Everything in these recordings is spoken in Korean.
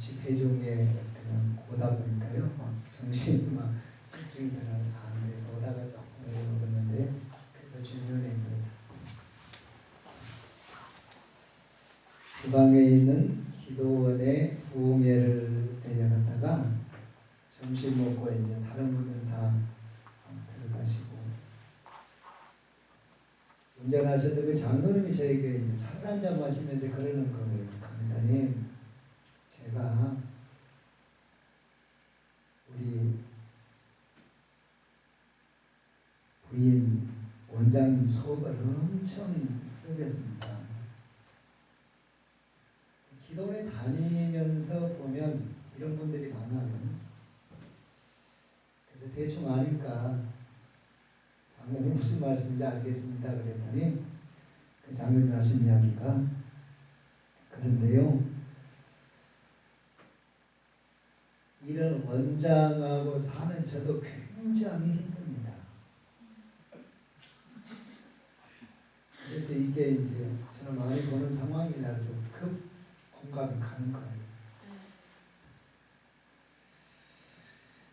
집회 중에 그냥 오다 보니까요. 막 정신이 막 집중이 안 돼서 오다가 조금 먹었는데 그래도 주변에 있는 지방에 있는 기도원에 부흥회를 데려갔다가 점심 먹고 이제 다른 분들은 다 들어가시고 운전하셨던 그 장로님이 저에게 이제 차를 한잔 마시면서 그러는 거예요. 강사님, 제가 우리 부인 원장님 속을 엄청 쓰겠습니다. 기도원에 다니면서 보면 이런 분들이 많아요. 그래서 대충 아니까 장로님 무슨 말씀인지 알겠습니다. 그랬더니 그 장로님 하신 이야기가 그런데요. 이런 원장하고 사는 저도 굉장히 힘듭니다. 그래서 이게 이제 저는 많이 보는 상황이라서 급 공감이 가는 거예요.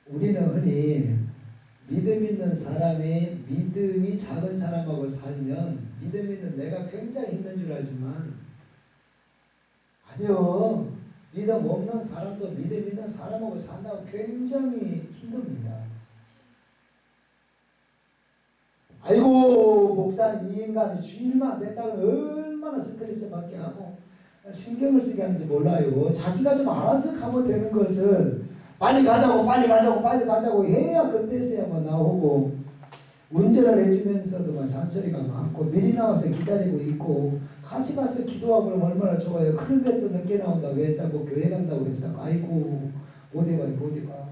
우리는 흔히 믿음 있는 사람이 믿음이 작은 사람하고 살면 믿음 있는 내가 굉장히 힘든 줄 알지만 아니요. 믿음 없는 사람도 믿음 있는 사람하고 산다고 굉장히 힘듭니다. 아이고 목사님 이 인간이 주일만 됐다고 얼마나 스트레스 받게 하고 신경을 쓰게 하는지 몰라요. 자기가 좀 알아서 가면 되는 것을 빨리 가자고 해야 그때서야 뭐 나오고 운전을 해주면서도 막 잔소리가 많고 미리 나와서 기다리고 있고 같이 가서 기도하고 그러면 얼마나 좋아요. 그런데 또 늦게 나온다고 해서 뭐 교회 간다고 해서 아이고 어디 봐.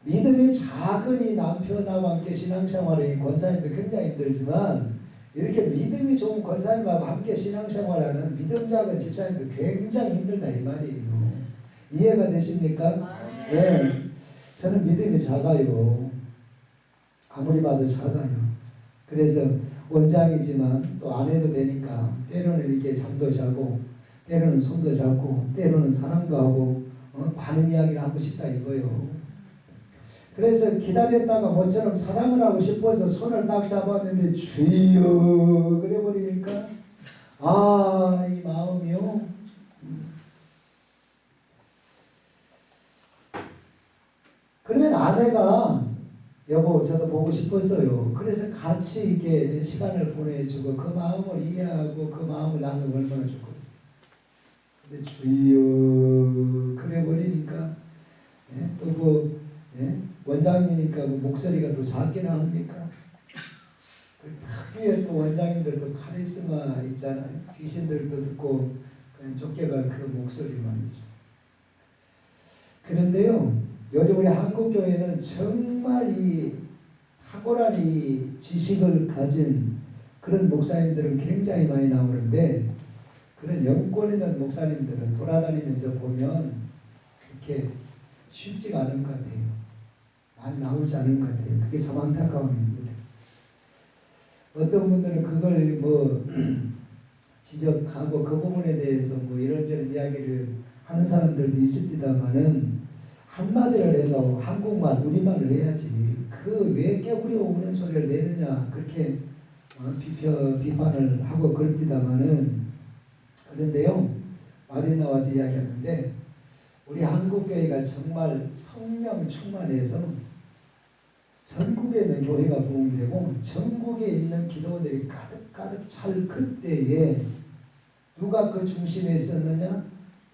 믿음이 작은 이 남편하고 함께 신앙생활을 권사님도 굉장히 힘들지만 이렇게 믿음이 좋은 권사님하고 함께 신앙생활하는 믿음 작은 집사님도 굉장히 힘들다 이 말이에요. 이해가 되십니까? 네. 저는 믿음이 작아요. 아무리 봐도 작아요. 그래서 원장이지만 또 안 해도 되니까 때로는 이렇게 잠도 자고 때로는 손도 잡고 때로는 사랑도 하고 많은 이야기를 하고 싶다 이거요. 그래서 기다렸다가 모처럼 사랑을 하고 싶어서 손을 딱 잡았는데 주여 그래 버리니까 이 마음이요. 그러면 아내가 여보 저도 보고 싶었어요. 그래서 같이 이렇게 시간을 보내주고 그 마음을 이해하고 그 마음을 나누고 얼마나 좋겠어요. 근데 주여 그래 버리니까 또 뭐 원장이니까 뭐 목소리가 또 작게나 합니까? 특유의 또 원장님들도 카리스마 있잖아요. 귀신들도 듣고 그냥 쫓겨갈 그 목소리 말이죠. 그런데요. 요즘 우리 한국교회는 정말 이 탁월한 이 지식을 가진 그런 목사님들은 굉장히 많이 나오는데 그런 영권 있는 목사님들은 돌아다니면서 보면 그렇게 쉽지가 않은 것 같아요. 많이 나오지 않은 것 같아요. 그게 참 안타까움입니다. 어떤 분들은 그걸 뭐 지적하고 그 부분에 대해서 뭐 이런저런 이야기를 하는 사람들도 있습니다만은 한마디를 해도 한국말, 우리말을 해야지. 그 왜 깨부려 오는 소리를 내느냐 그렇게 비판을 하고 그럽니다마는 그런데요. 말이 나와서 이야기하는데 우리 한국교회가 정말 성령 충만해서 전국에 있는 교회가 부흥되고 전국에 있는 기도원들이 가득 찰 그때에 누가 그 중심에 있었느냐?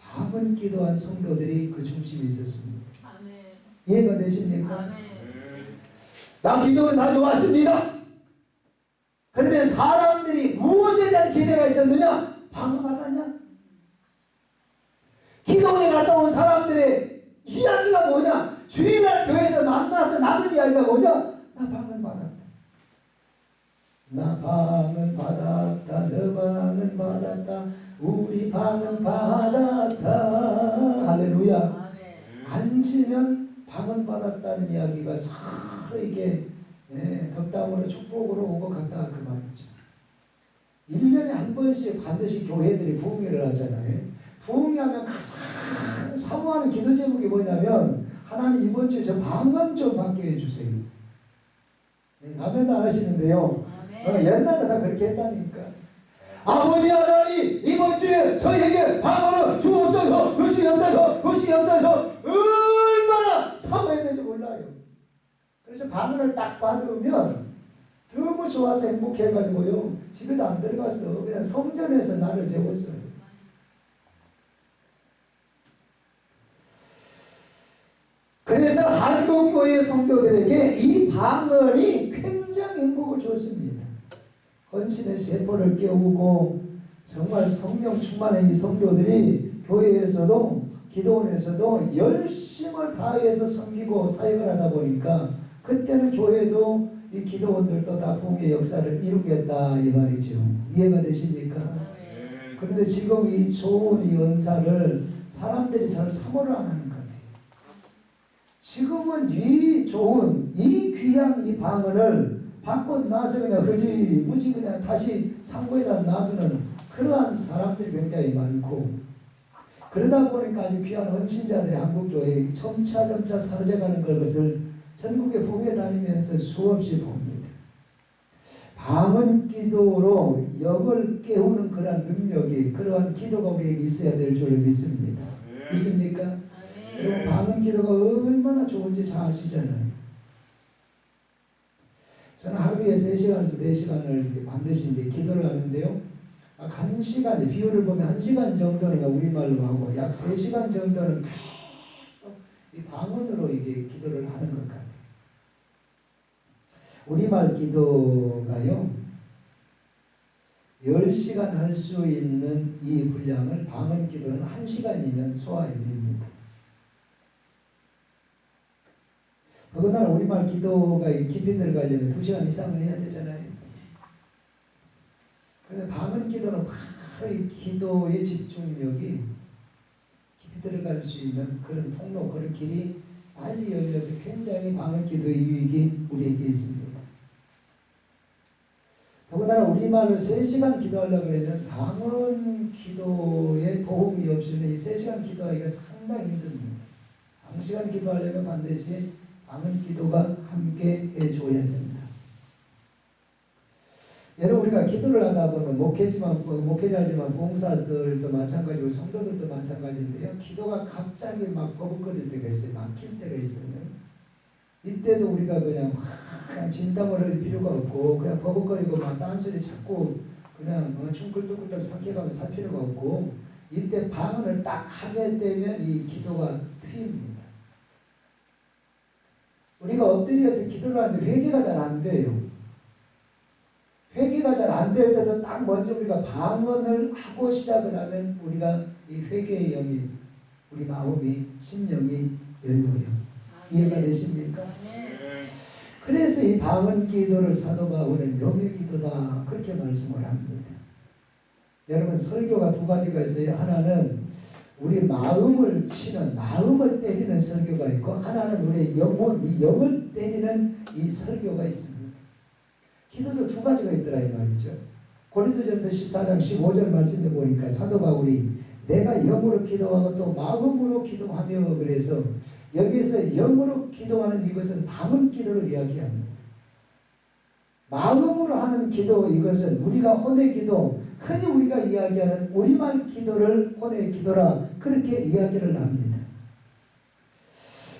밤은 기도한 성도들이 그 중심에 있었습니다. 아멘. 이해가 되십니까? 아멘. 나 기도원 다녀왔습니다. 그러면 사람들이 무엇에 대한 기대가 있었느냐? 방어받았냐? 기도원에 갔다 온 사람들의 이야기가 뭐냐? 주일날 교회에서 만나서 나눈 이야기가 뭐냐? 나 방은 받았다. 나 방은 받았다. 너 방은 받았다. 우리 방은 받았다. 할렐루야. 앉으면 방은 받았다는 이야기가 서로 이게 덕담으로 축복으로 오고 갔다 그 말이죠. 1년에 한 번씩 반드시 교회들이 부흥회를 하잖아요. 부흥하면 가장 사모하는 기도 제목이 뭐냐면 하나님 이번 주에 저 방언 좀 받게 해주세요. 아멘도 안 하시는데요. 옛날에 다 그렇게 했다니까. 아버지 하나님 이번 주에 저희에게 방언을 주옵소서. 주시옵소서. 얼마나 사모했는지 몰라요. 그래서 방언을 딱 받으면 너무 좋아서 행복해가지고요 집에도 안 들어갔어. 그냥 성전에서 나를 재웠어요. 그래서 한국교회 성도들에게 이 방언이 굉장히 행복을 줬습니다. 헌신의 세포를 깨우고 정말 성령 충만한 이 성도들이 교회에서도 기도원에서도 열심을 다해서 섬기고 사역을 하다 보니까 그때는 교회도 이 기도원들도 다 부흥의 역사를 이루겠다 이 말이죠. 이해가 되십니까? 그런데 지금 이 좋은 이 은사를 사람들이 잘 사모를 안 하는 것 같아요. 지금은 이 좋은 이 귀한 이 방언을 받고 나서 그냥 무지 그냥 다시 창고에다 놔두는 그러한 사람들이 굉장히 많고, 그러다 보니까 아주 귀한 헌신자들이 한국교회에 점차 사라져가는 것을 전국의 부흥에 다니면서 수없이 봅니다. 방언 기도로 영을 깨우는 그러한 능력이, 그러한 기도가 우리에게 있어야 될 줄 믿습니다. 믿습니까? 여러분 방언 기도가 얼마나 좋은지 잘 아시잖아요. 저는 하루에 3시간에서 4시간을 반드시 이제 기도를 하는데요. 한 시간, 비율을 보면 1시간 정도는 우리말로 하고 약 3시간 정도는 계속 이 방언으로 이게 기도를 하는 것 같아요. 우리말 기도가요 10시간 할 수 있는 이 분량을 방언 기도는 1시간이면 소화해 됩니다. 더군다나 우리말 기도가 깊이 들어가려면 2시간 이상을 해야 되잖아요. 그런데 방언 기도는 바로 이 기도의 집중력이 깊이 들어갈 수 있는 그런 통로, 그런 길이 빨리 열려서 굉장히 방언 기도의 유익이 우리에게 있습니다. 더군다나 우리말로 3시간 기도하려고 그러면 방언 기도에 도움이 없이는 이 3시간 기도하기가 상당히 힘듭니다. 1시간 기도하려면 반드시 방언 기도가 함께 해줘야 됩니다. 여러분 우리가 기도를 하다 보면 목회자지만 봉사들도 마찬가지고 성도들도 마찬가지인데요. 기도가 갑자기 막 버벅거릴 때가 있어요. 막힐 때가 있어요. 이때도 우리가 그냥 진땀을 흘릴 필요가 없고 그냥 버벅거리고 막 딴소리 찾고 그냥 춤꿀떡꿀떡 삼켜가면서 살 필요가 없고, 이때 방언을 딱 하게 되면 이 기도가 트입니다. 우리가 엎드려서 기도를 하는데 회개가 잘 안 돼요. 회개가 잘 안 될 때도 딱 먼저 우리가 방언을 하고 시작을 하면 우리가 이 회개의 영이 우리 마음이 심령이 열려요. 이해가 되십니까? 그래서 이 방언 기도를 사도 바울은 영의 기도다 그렇게 말씀을 합니다. 여러분 설교가 2가지가 있어요. 하나는 우리 마음을 치는, 마음을 때리는 설교가 있고, 하나는 우리의 영혼, 이 영을 때리는 이 설교가 있습니다. 기도도 2가지가 있더라 이 말이죠. 고린도전서 14장 15절 말씀에 보니까 사도 바울이 내가 영으로 기도하고 또 마음으로 기도하며 그래서 여기에서 영으로 기도하는 이것은 방언 기도를 이야기합니다. 마음으로 하는 기도, 이것은 우리가 혼의 기도, 흔히 우리가 이야기하는 우리말 기도를 혼의 기도라 그렇게 이야기를 합니다.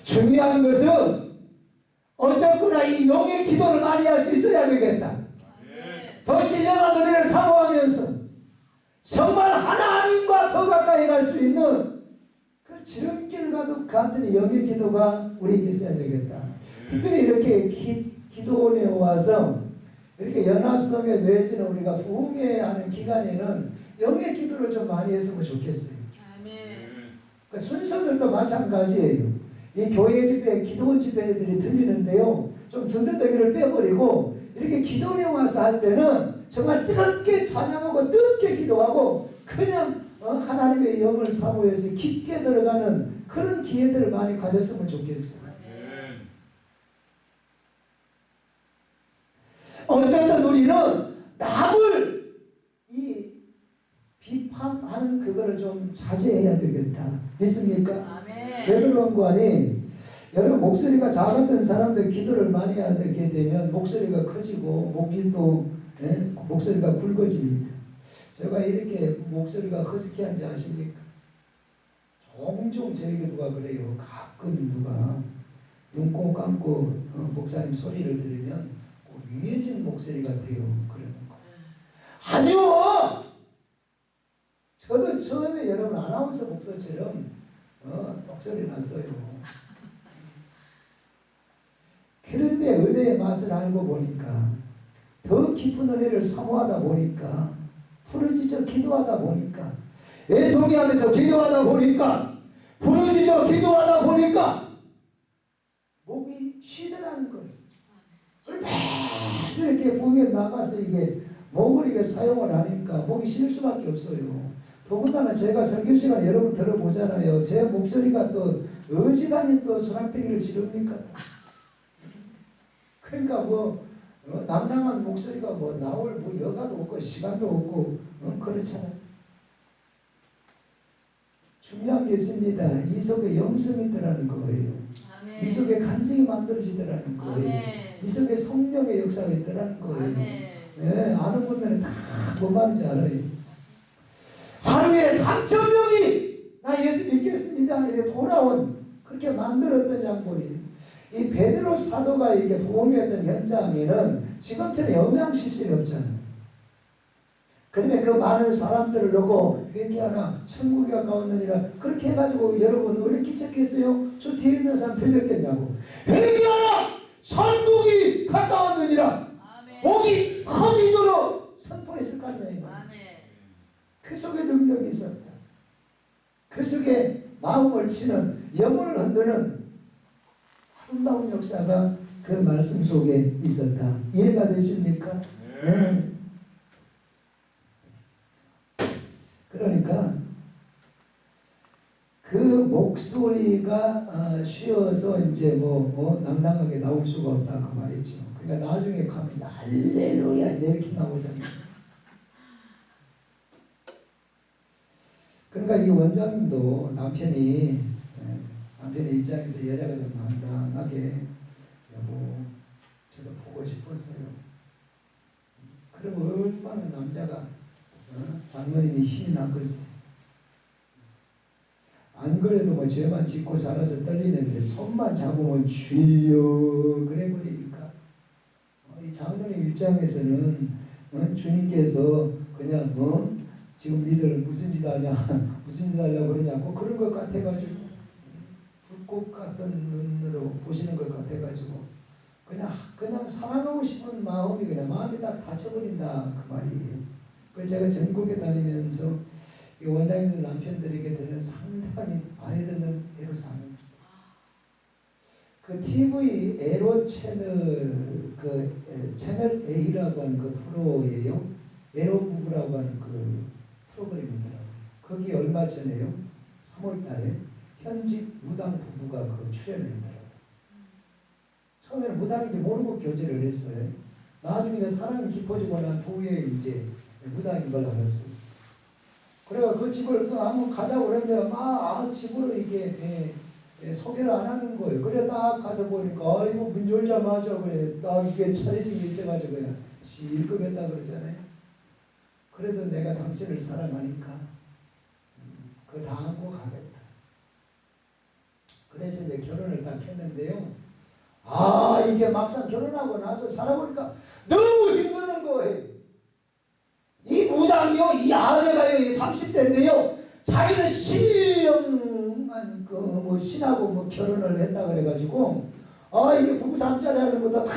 중요한 것은 어쨌거나 이 영의 기도를 많이 할 수 있어야 되겠다. 더 신령한 은혜를 사모하면서 정말 하나님과 더 가까이 갈 수 있는 그 지름길 같은 영의 기도가 우리에게 있어야 되겠다. 특별히 이렇게 기도원에 와서 이렇게 연합성에 내지는 우리가 부흥회 하는 기간에는 영의 기도를 좀 많이 했으면 좋겠어요. 그 순서들도 마찬가지예요. 이 교회 집회, 기도원 집회들이 들리는데요. 좀 든든하기를 빼버리고 이렇게 기도원에 와서 할 때는 정말 뜨겁게 찬양하고 뜨겁게 기도하고 그냥 하나님의 영을 사모해서 깊게 들어가는 그런 기회들을 많이 가졌으면 좋겠어요. 어쨌든 우리는 남을 이 비판하는 그거를 거를 좀 자제해야 되겠다. 믿습니까? 아멘. 왜 그런 거 아니? 여러분 목소리가 작았던 사람들 기도를 많이 하게 되면 목소리가 커지고 목이 또 목소리가 굵어집니다. 제가 이렇게 목소리가 허스키한지 아십니까? 종종 저에게 누가 그래요. 가끔 누가 눈 꼭 감고 목사님 소리를 들으면 유해진 목소리 같아요. 그러는 거. 아니요. 저도 처음에 여러분 아나운서 목소리처럼 독소리 났어요. 그런데 은혜의 맛을 알고 보니까 더 깊은 은혜를 사모하다 보니까 부르짖어 기도하다 보니까 애통해하면서 기도하다 보니까 부르짖어 기도하다 보니까 목이 쉬더라는 거죠. 이렇게 보면 나가서 이게 목을 이게 사용을 하니까 목이 쉴 수밖에 없어요. 더군다나 제가 설교 시간 여러분 들어보잖아요. 제 목소리가 또 어지간히 또 소낙대기를 지릅니까? 그러니까 낭낭한 목소리가 나올 여가도 없고 시간도 없고 그렇잖아요. 중요한 게 있습니다. 이 속에 영성이 있더라는 거예요. 아멘. 이 속에 간증이 만들어지더라는 거예요. 아멘. 이 속에 성령의 역사가 있더라는 거예요. 아멘. 예, 아는 분들은 다 뭔 말인지 알아요. 하루에 3,000명이 나 예수 믿겠습니다 이렇게 돌아온 그렇게 만들었던 장본이 이 베드로 사도가 이게 부흥했던 현장에는 지금처럼 영양시설이 없잖아요. 그러면 그 많은 사람들을 놓고 회개하라 천국이 가까웠느니라 그렇게 해가지고 여러분 어느 기척했어요? 저 뒤에 있는 사람 들렸겠냐고. 회개하라 천국이 가까웠느니라. 아멘. 목이 터지도록 선포했을 거 아니에요. 아멘. 그 속에 능력이 있었다. 그 속에 마음을 치는 영혼을 흔드는 아름다운 역사가 그 말씀 속에 있었다. 이해가 되십니까? 네. 그러니까 그 목소리가 쉬어서 이제 낭낭하게 나올 수가 없다 그 말이죠. 그러니까 나중에 가면 할렐루야 이렇게 나오잖아요. 그러니까 이 원장님도 남편의 입장에서 여자가 좀 당당하게 여보 저도 보고 싶었어요. 그럼 얼마나 남자가 장모님이 힘이 나겠어요. 안 그래도 죄만 짓고 살아서 떨리는데 손만 잡으면 주여 그래 버리니까 이 장모님 입장에서는 주님께서 그냥 지금 니들 무슨 짓 하냐 무슨 짓 하려고 그러냐고 그런 것 같아가지고 불꽃 같은 눈으로 보시는 것 같아가지고 그냥 사랑하고 싶은 마음이 그냥 마음이 딱 닫혀버린다 그 말이에요. 그래서 제가 전국에 다니면서 이 원장님들 남편들에게 들은 상당히 많이 듣는 애로사항. 그 TV 에로 채널 채널 A라고 하는 그 프로예요. 에로 부부라고 하는 그 프로그램이더라고요. 거기 얼마 전에요. 3월달에 현직 무당 부부가 그 출연을 했더라고요. 처음에는 무당인지 모르고 교제를 했어요. 나중에 사랑이 깊어지고 난 후에 이제 무당인 걸 알았어요. 그래가 그 집을 한번 가자고 그랬는데 집으로 이게 소개를 안 하는 거예요. 그래 딱 가서 보니까 이거 문 열자마자 딱 이게 차려진 게 있어가지고 그냥 실급했다 그러잖아요. 그래도 내가 당신을 사랑하니까 그거 다 안고 가겠다. 그래서 이제 결혼을 딱 했는데요. 이게 막상 결혼하고 나서 살아보니까 너무 힘드는 거예요. 이 무당이요, 이 아내가요, 이 30대인데요, 자기는 신령한 신하고 결혼을 했다 그래가지고, 이게 부부 잠자리 하는 것도 다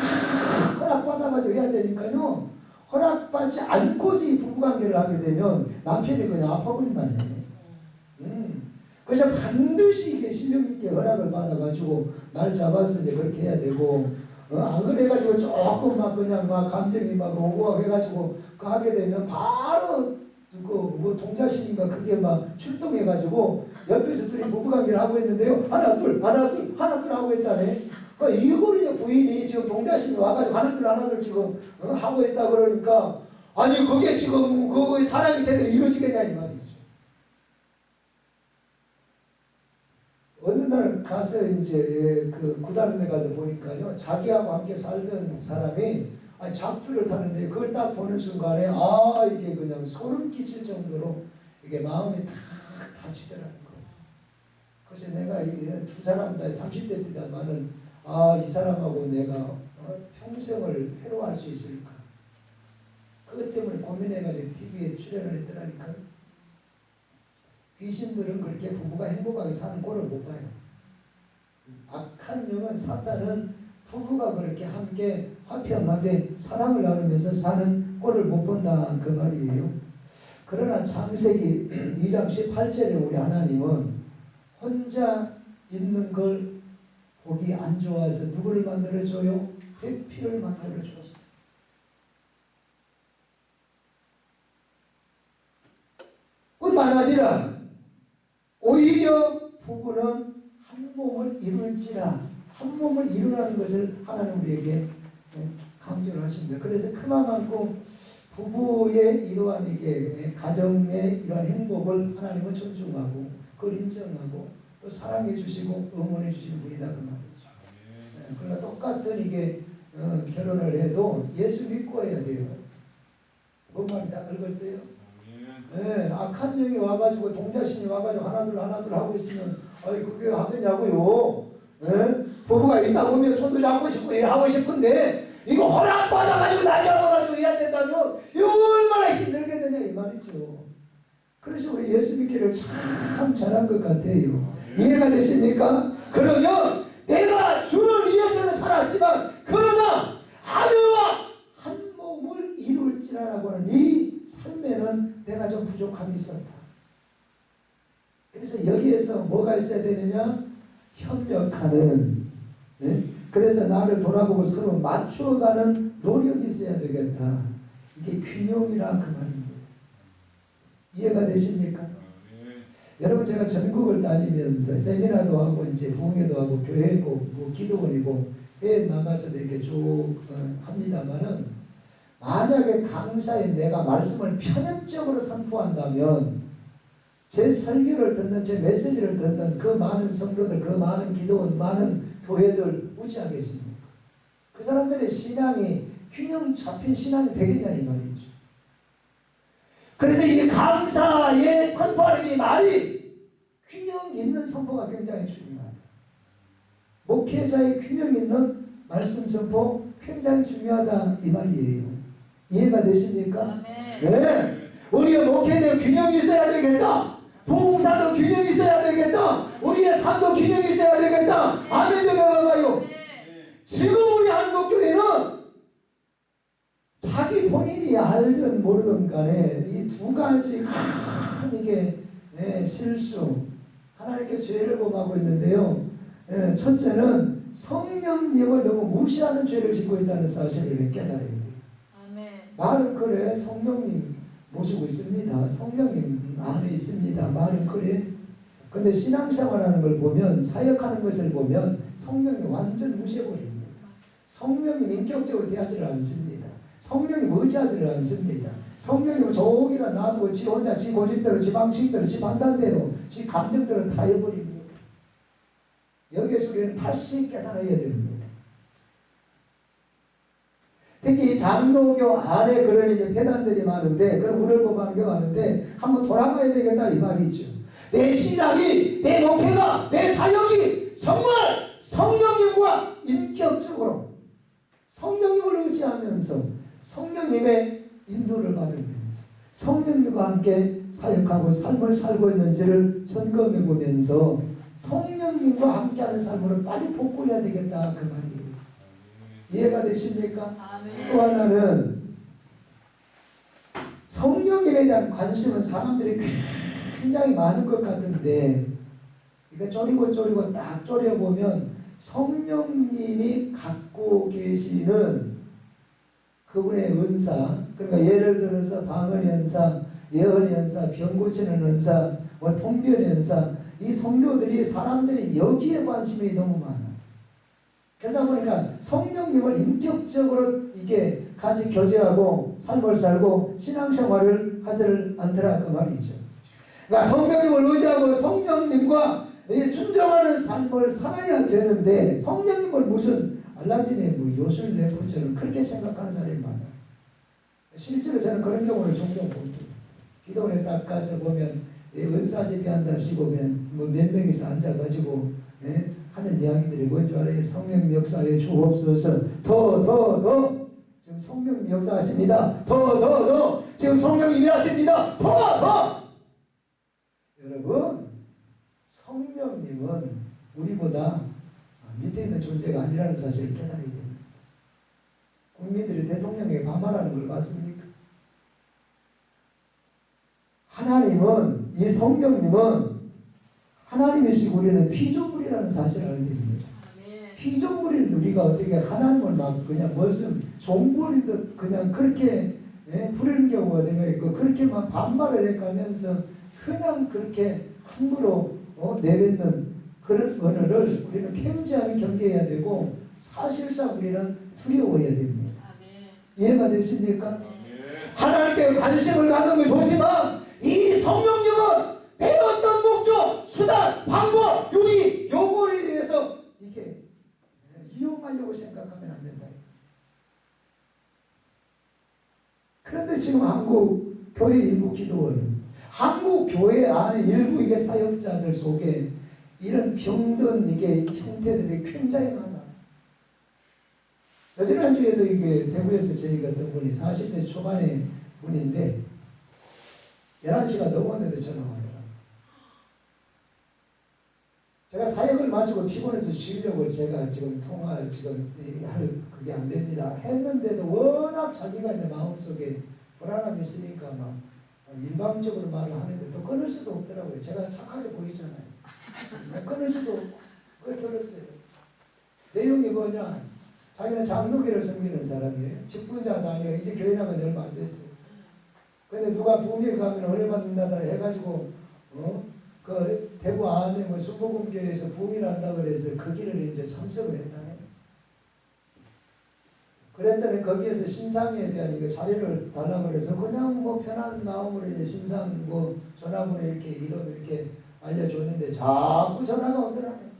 허락받아가지고 해야 되니까요, 허락받지 않고서 이 부부관계를 하게 되면 남편이 그냥 아파버린다는 얘기예요. 그래서 반드시 이게 신령 있게 허락을 받아가지고 날 잡아서 이제 그렇게 해야 되고, 안 그래가지고 조금 그냥 감정이 오고 해가지고 하게 되면 바로 동자신인가 그게 출동해가지고 옆에서 둘이 부부관계를 하고 있는데요. 하나 둘 하고 있다네. 이거를 부인이 지금 동자신이 와가지고 하나 둘 지금 하고 있다 그러니까 아니 그게 지금 그 사랑이 제대로 이루어지겠냐 이 말이죠. 날 가서 이제 그 구다른 데 가서 보니까요, 자기하고 함께 살던 사람이 아니 작두를 타는데 그걸 딱 보는 순간에 아 이게 그냥 소름 끼칠 정도로 이게 마음이 탁 다치더라는 거죠. 그래서 내가 이 두 사람 다 30대 때다마는 아 이 사람하고 내가 평생을 해로할 수 있을까? 그것 때문에 고민해가지고 TV에 출연을 했더라니까요. 귀신들은 그렇게 부부가 행복하게 사는 꼴을 못 봐요. 악한 영은 사탄은 부부가 그렇게 함께 화평하게 사랑을 나누면서 사는 꼴을 못 본다 그 말이에요. 그러나 창세기 2장 18절에 우리 하나님은 혼자 있는 걸 보기 안 좋아서 누구를 만들어줘요? 해피를 만들어줘요. 그 말하지라 오히려 부부는 한 몸을 이룰지라 한 몸을 이루라는 것을 하나님 우리에게 강조를 하십니다. 그래서 크마 많고 부부의 이러한 이게 가정의 이러한 행복을 하나님은 존중하고 그걸 인정하고 또 사랑해 주시고 응원해 주시는 분이다 그 말이죠. 그러나 똑같은 이게 결혼을 해도 예수 믿고 해야 돼요. 뭔 말인지 알겠어요? 네, 악한 영이 와가지고 동자신이 와가지고 하나둘 하고 있으면 아이 그게 하겠냐고요. 네? 부부가 있다 보면 손도 잡고 싶고 일하고 싶은데 이거 허락받아가지고 날 잡아가지고 해야 된다면 이거 얼마나 힘들겠느냐 이 말이죠. 그래서 우리 예수 믿기를 참 잘한 것 같아요. 이해가 되십니까? 그러면 내가 주를 위해서는 살았지만 그러나 아내와 한 몸을 이룰지라고 하는 이 삶에는 내가 좀 부족함이 있었다. 그래서 여기에서 뭐가 있어야 되느냐? 협력하는, 네? 그래서 나를 돌아보고 서로 맞추어가는 노력이 있어야 되겠다. 이게 균형이라 그 말입니다. 이해가 되십니까? 여러분 제가 전국을 다니면서 세미나도 하고 이제 부흥회도 하고 교회고 뭐 기도원이고 해외 나가서 이렇게 쭉 합니다만은 만약에 강사에 내가 말씀을 편협적으로 선포한다면 제 설교를 듣는 제 메시지를 듣는 그 많은 성도들 그 많은 기도원 많은 교회들 무지하겠습니까? 그 사람들의 신앙이 균형 잡힌 신앙이 되겠냐 이 말이죠. 그래서 이 강사에 선포하는 이 말이 균형 있는 선포가 굉장히 중요합니다. 목회자의 균형 있는 말씀 선포 굉장히 중요하다 이 말이에요. 이해가 되십니까? 네. 우리의 목회는 균형이 있어야 되겠다. 부흥사도 균형이 있어야 되겠다. 우리의 삶도 균형이 있어야 되겠다. 아멘 좀 해봐요. 지금 우리 한국교회는 자기 본인이 알든 모르든 간에 이 두 가지 큰 이게 실수 하나님께 죄를 범하고 있는데요. 첫째는 성령님을 너무 무시하는 죄를 짓고 있다는 사실을 깨달아야 돼요. 말은 그래 성령님 모시고 있습니다. 성령님 안에 있습니다. 말은 그래. 근데 신앙생활하는 걸 보면 사역하는 것을 보면 성령이 완전 무시해버립니다. 성령님 인격적으로 대하지를 않습니다. 성령님 의지하지를 않습니다. 성령님은 조기나 놔두고 지 혼자 지 고집대로 지 방식대로 지 판단대로 지 감정대로 다 해버립니다. 여기에서 우리는 다시 깨달아야 됩니다. 특히 장로교 안에 그런 이제 배단들이 많은데 그런 우를 범하는 게 많은데 한번 돌아가야 되겠다 이 말이죠. 내 신앙이 내 목회가 내 사역이 정말 성령님과 인격적으로 성령님을 의지하면서 성령님의 인도를 받으면서 성령님과 함께 사역하고 삶을 살고 있는지를 점검해 보면서 성령님과 함께하는 삶으로 빨리 복구해야 되겠다 그 말이에요. 이해가 되십니까? 아멘. 또 하나는 성령님에 대한 관심은 사람들이 굉장히 많은 것 같은데 이거 쪼리고 딱 쪼려보면 성령님이 갖고 계시는 그분의 은사, 그러니까 예를 들어서 방언 연사, 예언 연사, 병 고치는 은사, 뭐 통변 연사, 이 성도들이 사람들이 여기에 관심이 너무 많아. 그러다 보니까 성령님을 인격적으로 이게 같이 교제하고 삶을 살고 신앙생활을 하지를 않더라 그 말이죠. 그러니까 성령님을 의지하고 성령님과 이 순종하는 삶을 살아야 되는데 성령님을 무슨 알라딘의 뭐 요술 램프처럼 그렇게 생각하는 사람이 많아요. 실제로 저는 그런 경우를 종종 봅니다. 기도원에 딱 가서 보면 은사집이 한답시고 뭐 몇 명이서 앉아가지고 하는 이야기들이 뭔지 알아요? 성령 역사에 주옵소서. 더 지금 성령님 역사하십니다. 더 지금 성령님이 하십니다. 더 여러분, 성령님은 우리보다 밑에 있는 존재가 아니라는 사실을 깨달아야 됩니다. 국민들이 대통령에게 반말하는 걸 봤습니까? 하나님은, 이 성령님은 하나님이시고 우리는 피조물이라는 사실을 알게 됩니다. 피조물인 우리가 어떻게 하나님을 막 그냥 무슨 종벌이듯 그냥 그렇게 부리는 경우가 되어 있고, 그렇게 막 반말을 해가면서 그냥 그렇게 함부로 내뱉는 그런 언어를 우리는 굉장히 경계해야 되고, 사실상 우리는 두려워해야 됩니다. 이해가 되십니까? 하나님께 관심을 갖는 게 좋지만 이 성령님은 내 어떤 목적, 수단, 방법, 요거를 위해서 이게 이용하려고 생각하면 안 된다. 그런데 지금 한국 교회 일부 기도원, 한국 교회 안에 일부 이게 사역자들 속에 이런 병든 이게 형태들이 굉장히 많아. 지난주에도 이게 대구에서 저희가 어떤 분이 40대 초반의 분인데 11시가 넘었는데 전화가 와요. 제가 사역을 마치고 피곤해서 쉬려고 제가 지금 통화를 할 그게 안 됩니다 했는데도 워낙 자기가 이제 마음속에 불안함이 있으니까 막 일방적으로 말을 하는데 또 끊을 수도 없더라고요. 제가 착하게 보이잖아요. 끊을 수도 없고 그걸 들었어요. 내용이 뭐냐, 자기는 장로교를 섬기는 사람이에요. 직분자도 아니에요. 이제 교회 나간 지 얼마 안 됐어요. 근데 누가 부흥회 가면 은혜 받는다더라 해가지고 그 대구 안에 뭐 순복음교회에서 부흥회를 한다 그래서 그 길을 이제 참석을 했다네. 그랬더니 거기에서 신상에 대한 이거 자료를 달라고 그래서 그냥 뭐 편한 마음으로 이제 신상 뭐 전화번호 이렇게 이름 이렇게 알려줬는데 자꾸 전화가 오더라고요.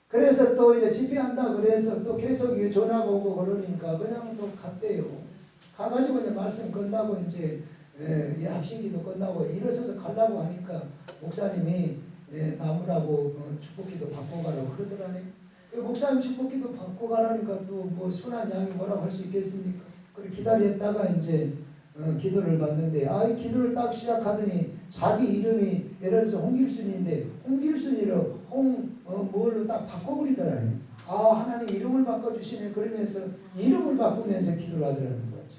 그래서 또 이제 집회한다 그래서 또 계속 전화가 오고 그러니까 그냥 또 갔대요. 가가지고 이제 말씀 끝나고 이제 합심기도 끝나고 일어서서 가려고 하니까 목사님이 나무라고 축복기도 받고 가라고 그러더라네. 목사님 축복기도 받고 가라니까 또 뭐 순한 양이 뭐라고 할 수 있겠습니까? 그래 기다렸다가 이제 기도를 받는데 이 기도를 딱 시작하더니 자기 이름이 예를 들어서 홍길순인데 홍길순이로 뭘로 딱 바꿔버리더라네. 하나님 이름을 바꿔주시네. 그러면서 이름을 바꾸면서 기도를 하더라는 거죠.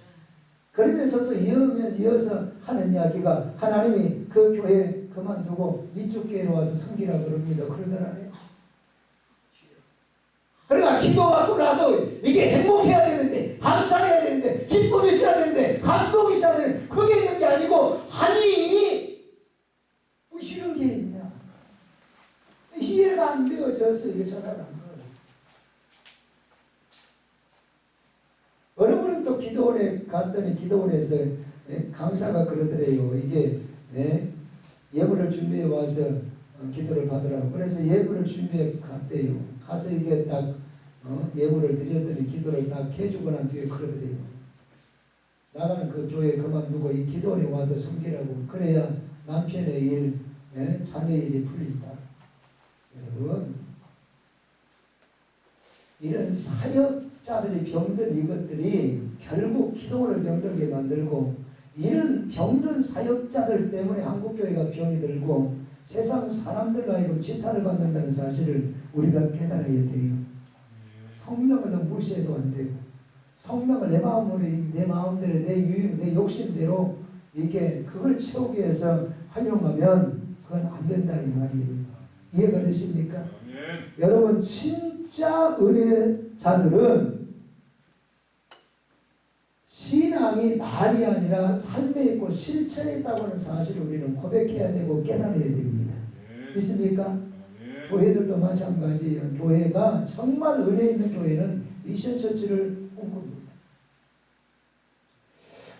그러면서 또 이어서 하는 이야기가 하나님이 그 교회 그만두고 이쪽 교회로 와서 섬기라 그럽니다. 그러더라네. 그러니까 기도받고 나서 이게 행복해야 되는데, 감사해야 되는데, 기쁨이 있어야 되는데, 감동이 있어야 되는데, 그게 있는 게 아니고, 뭐 이런 게 있냐. 이해가 안 되어져서 이게 전화를 안 걸어요. 어느 분은 또 기도원에 갔더니 기도원에서 강사가 그러더래요. 이게 예물을 준비해 와서 기도를 받으라고. 그래서 예물을 준비해 갔대요. 가서 이게 딱 예물을 드렸더니 기도를 딱 해주고 난 뒤에 그러더래요. 나가는 그 교회 그만두고 이 기도원에 와서 섬기라고. 그래야 남편의 일, 자녀의 일이 풀린다. 여러분, 이런 사역자들이 병든 이것들이 결국 기도원을 병들게 만들고, 이런 병든 사역자들 때문에 한국교회가 병이 들고 세상 사람들과 하여금 지탄을 받는다는 사실을 우리가 깨달아야 돼요. 성령을 너무 무시해도 안 되고, 성령을 내 마음으로, 내 마음대로, 내 유익, 내 욕심대로 이게 그걸 채우기 위해서 활용하면 그건 안 된다 이 말이에요. 이해가 되십니까? 여러분, 진짜 은혜자들은 신앙이 말이 아니라 삶에 있고 실천에 있다고 하는 사실을 우리는 고백해야 되고 깨달아야 됩니다. 있습니까? 교회들도 마찬가지예요. 교회가 정말 은혜 있는 교회는 미션 처치를 꿈꿉니다.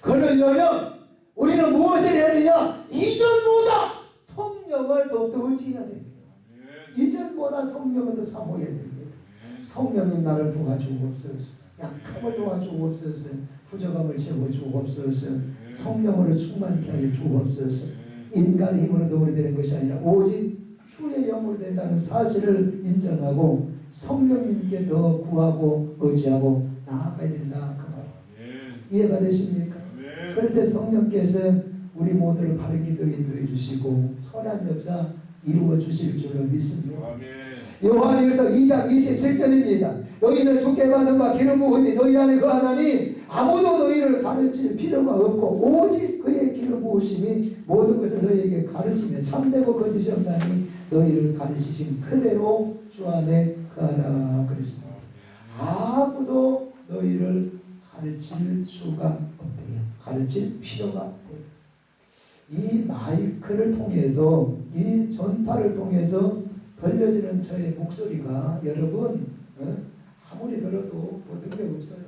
그러려면 우리는 무엇을 해야 되냐? 이전보다 성령을 성령을 더욱더 의지해야 됩니다. 이전보다 성령을 더 사모해야 됩니다. 성령님 나를 도와주옵소서. 약함을 도와주옵소서. 부족함을 채워주옵소서. 성령으로 충만케 하여 주옵소서. 인간의 힘으로 도움이 되는 것이 아니라 오직 주의 영으로 된다는 사실을 인정하고 성령님께 더 구하고 의지하고 나아가야 된다. 그 말. 이해가 되십니까? 그럴 때 성령께서 우리 모두를 바른 길로 인도해 주시고 선한 역사 이루어 주실 줄로 믿습니다. 요한일서 2장 27절입니다. 너희는 주께 받은 바 기름 부으니 너희 안에 거하나니 아무도 너희를 가르칠 필요가 없고 오직 그의 기름 부으심이 모든 것을 너희에게 가르치며 참되고 거짓이 없나니 너희를 가르치신 그대로 주 안에 거하라 그랬습니다. 아무도 너희를 가르칠 수가 없대요. 가르칠 필요가 없대요. 이 마이크를 통해서 이 전파를 통해서 들려지는 저의 목소리가 여러분 아무리 들어도 뭐 능력 없어요.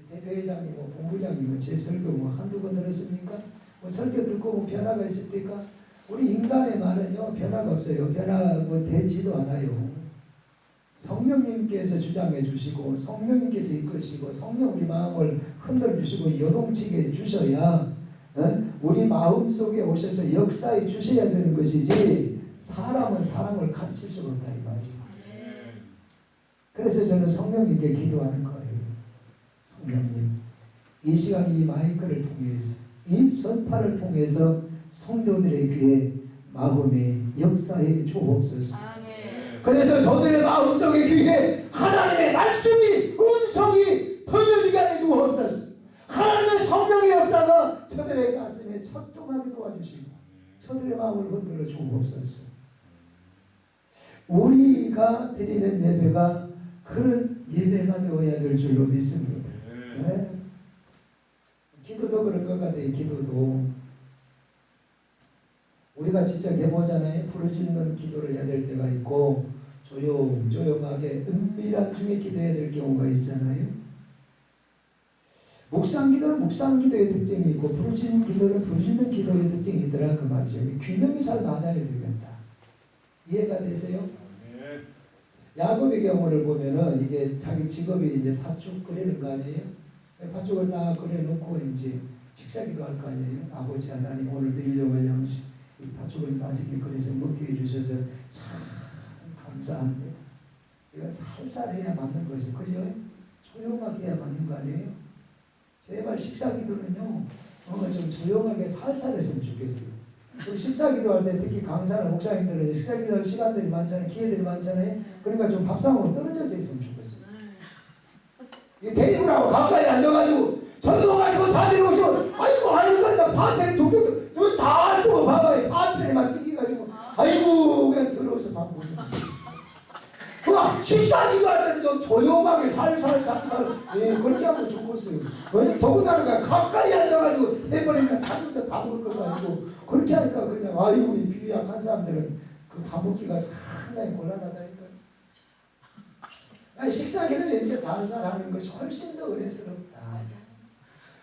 대표회장님, 뭐 본부장님, 제 설교 뭐 한두 번 들었습니까? 뭐 설교 듣고 뭐 변화가 있습니까? 우리 인간의 말은요 변화가 없어요. 변화가 되지도 않아요. 성령님께서 주장해 주시고 성령님께서 이끄시고 성령 우리 마음을 흔들어 주시고 요동치게 주셔야 우리 마음속에 오셔서 역사해 주셔야 되는 것이지 사람은 사람을 가르칠 수가 없다 이 말이에요. 그래서 저는 성령님께 기도하는 거예요. 성령님, 이 시간 이 마이크를 통해서 이 전파를 통해서 성도들의 귀에 마음에 역사해 주옵소서. 그래서 저들의 마음속의 귀에 하나님의 말씀이 음성이 들려지게 하여 주옵소서. 하나님의 성령의 역사가 저들의 가슴에 첫동하게 도와주시고 저들의 마음을 흔들어 주옵소서. 우리가 드리는 예배가 그런 예배가 되어야 될 줄로 믿습니다. 네? 기도도 그럴 것 같아요. 기도도 우리가 직접 해보잖아요. 부르짖는 기도를 해야 될 때가 있고 조용조용하게 은밀한 중에 기도해야 될 경우가 있잖아요. 묵상기도는 묵상기도의 특징이 있고 부르짖는 기도는 부르짖는 기도의 특징이 있더라 그 말이죠. 균형이 잘 맞아야 되겠다. 이해가 되세요? 야곱의 경우를 보면은 이게 자기 직업이 이제 팥죽 끓이는 거 아니에요? 팥죽을 다 끓여놓고 이제 식사기도 할 거 아니에요? 아버지 하나님 오늘도 일용할 양식 이 팥죽을 맛있게 끓여서 먹게 해주셔서 참 감사합니다. 이건 살살 해야 맞는 거죠. 그죠? 조용하게 해야 맞는 거 아니에요? 제발 식사기도는요 좀 조용하게 살살 했으면 좋겠어요. 우리 식사기도 할 때 특히 강사나 목사님들은 식사기도 할 시간들이 많잖아요. 기회들이 많잖아요. 그러니까 좀 밥상으로 떨어져서 있으면 좋겠어요. 이 테이블하고 가까이 앉아가지고 조용하시고 자리로 오시고 아이고 그냥 파편이 툭툭 눈 다 뜨고 봐봐요. 파편이만 튀기가지고 아이고 그냥 들어오서 밥 먹는 그거 식사기도 할 때는 좀 조용하게 살살 그렇게 하면 좋겠어요. 왜냐면 더군다나 가까이 앉아가지고 해버리니까 자기도 다 먹을 것도 아니고 그렇게 하니까 그냥 아이고 이 비위 약한 사람들은 그 밥 먹기가 상당히 곤란하다니까. 아니 식사기도는 이렇게 살살 하는 것이 훨씬 더 은혜스럽다.